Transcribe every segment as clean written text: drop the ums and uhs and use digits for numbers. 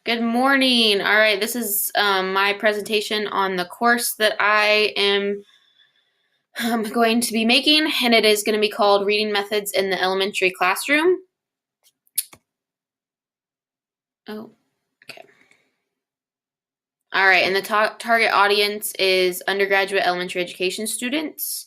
Good morning. All right, this is my presentation on the course that I am going to be making, and it is going to be called Reading Methods in the Elementary Classroom. Oh, okay. All right, and the target audience is undergraduate elementary education students,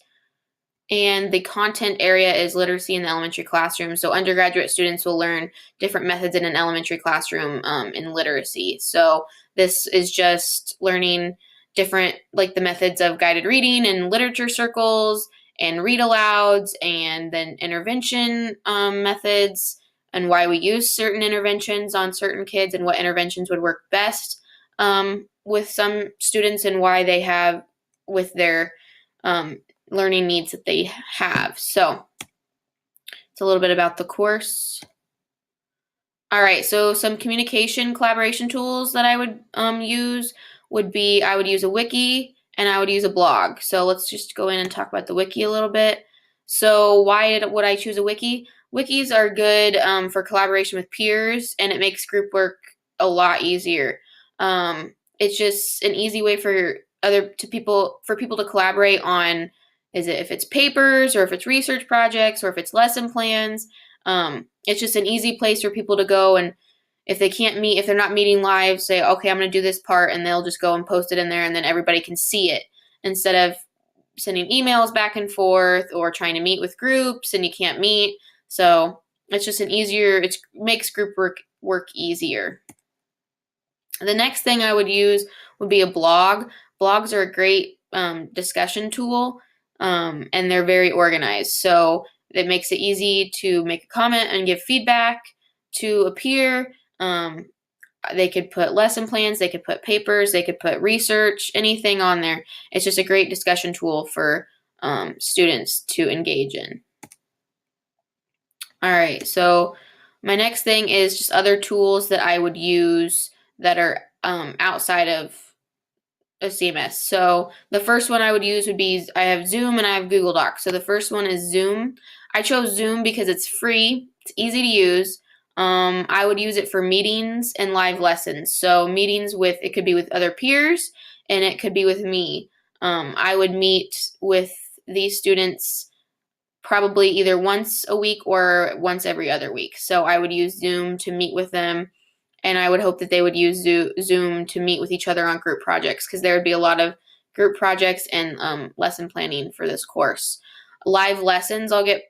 and the content area is literacy in the elementary classroom. So undergraduate students will learn different methods in an elementary classroom in literacy. So this is just learning different, like the methods of guided reading and literature circles and read alouds, and then intervention methods and why we use certain interventions on certain kids and what interventions would work best with some students and why they have with their um, learning needs that they have. So it's a little bit about the course. All right, so some communication collaboration tools that I would use would be I would use a wiki and I would use a blog. So let's just go in and talk about the wiki a little bit. So why would I choose a wiki? Wikis are good for collaboration with peers, and it makes group work a lot easier. It's just an easy way for people to collaborate on if it's papers or if it's research projects or if it's lesson plans. It's just an easy place for people to go, and if they're not meeting live, say, okay, I'm going to do this part, and they'll just go and post it in there, and then everybody can see it instead of sending emails back and forth or trying to meet with groups and you can't meet. So it's just it makes group work easier. The next thing I would use would be a blog. Blogs are a great discussion tool, and they're very organized. So it makes it easy to make a comment and give feedback to a peer. They could put lesson plans, they could put papers, they could put research, anything on there. It's just a great discussion tool for students to engage in. All right, so my next thing is just other tools that I would use that are outside of a CMS. So the first one I would use would be I have Zoom and I have Google Docs. So the first one is Zoom. I chose Zoom because it's free, it's easy to use. I would use it for meetings and live lessons. So meetings it could be with other peers and it could be with me. I would meet with these students probably either once a week or once every other week. So I would use Zoom to meet with them, and I would hope that they would use Zoom to meet with each other on group projects, because there would be a lot of group projects and lesson planning for this course. Live lessons, I'll get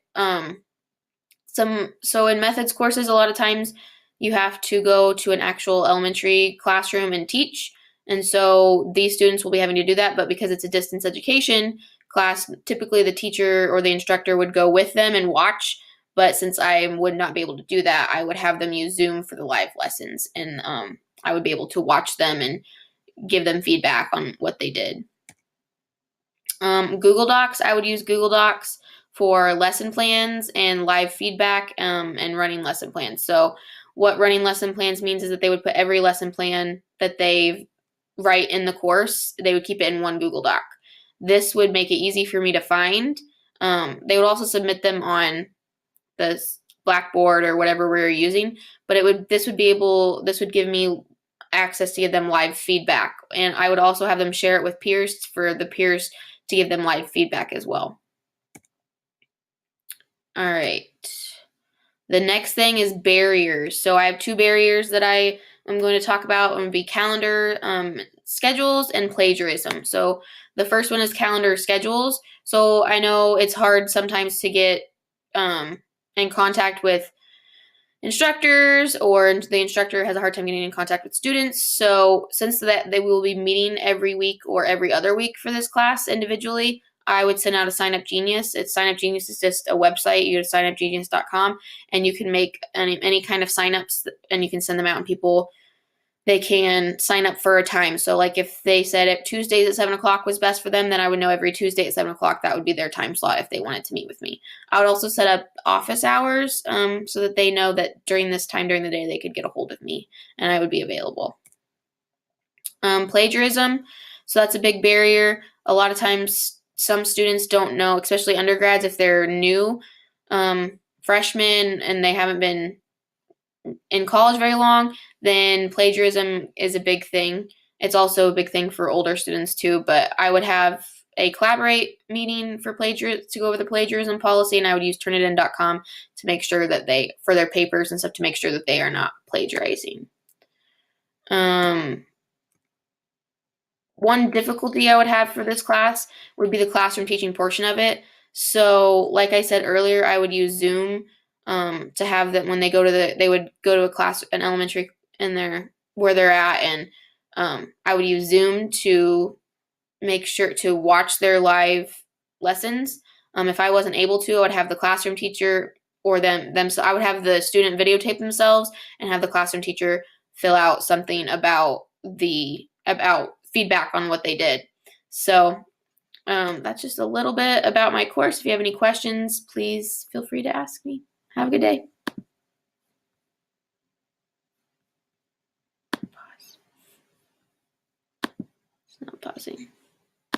so in methods courses, a lot of times you have to go to an actual elementary classroom and teach. And so these students will be having to do that, but because it's a distance education class, typically the teacher or the instructor would go with them and watch. But since I would not be able to do that, I would have them use Zoom for the live lessons, and I would be able to watch them and give them feedback on what they did. Google Docs, I would use Google Docs for lesson plans and live feedback and running lesson plans. So what running lesson plans means is that they would put every lesson plan that they write in the course, they would keep it in one Google Doc. This would make it easy for me to find. They would also submit them on the Blackboard or whatever we're using, but this would give me access to give them live feedback, and I would also have them share it with peers for the peers to give them live feedback as well. All right. The next thing is barriers. So I have two barriers that I am going to talk about. It would be calendar schedules and plagiarism. So the first one is calendar schedules. So I know it's hard sometimes to get in contact with instructors, or the instructor has a hard time getting in contact with students. So since they will be meeting every week or every other week for this class individually, I would send out a Sign Up Genius. Sign Up Genius is just a website. You go to signupgenius.com and you can make any kind of signups, and you can send them out, and they can sign up for a time. So like if they said at Tuesdays at 7:00 was best for them, then I would know every Tuesday at 7:00 that would be their time slot if they wanted to meet with me. I would also set up office hours so that they know that during this time during the day they could get a hold of me and I would be available. Plagiarism. So that's a big barrier. A lot of times some students don't know, especially undergrads, if they're new freshmen and they haven't been in college very long, then plagiarism is a big thing. It's also a big thing for older students too, but I would have a Collaborate meeting for to go over the plagiarism policy, and I would use Turnitin.com to make sure that for their papers and stuff, to make sure that they are not plagiarizing. One difficulty I would have for this class would be the classroom teaching portion of it. So, like I said earlier, I would use Zoom to have that when they they would go to a class, an elementary where they're at, and I would use Zoom to make sure to watch their live lessons. If I wasn't able to, I would have the classroom teacher or so I would have the student videotape themselves and have the classroom teacher fill out something about feedback on what they did. So that's just a little bit about my course. If you have any questions, please feel free to ask me. Have a good day. Pause. It's not pausing.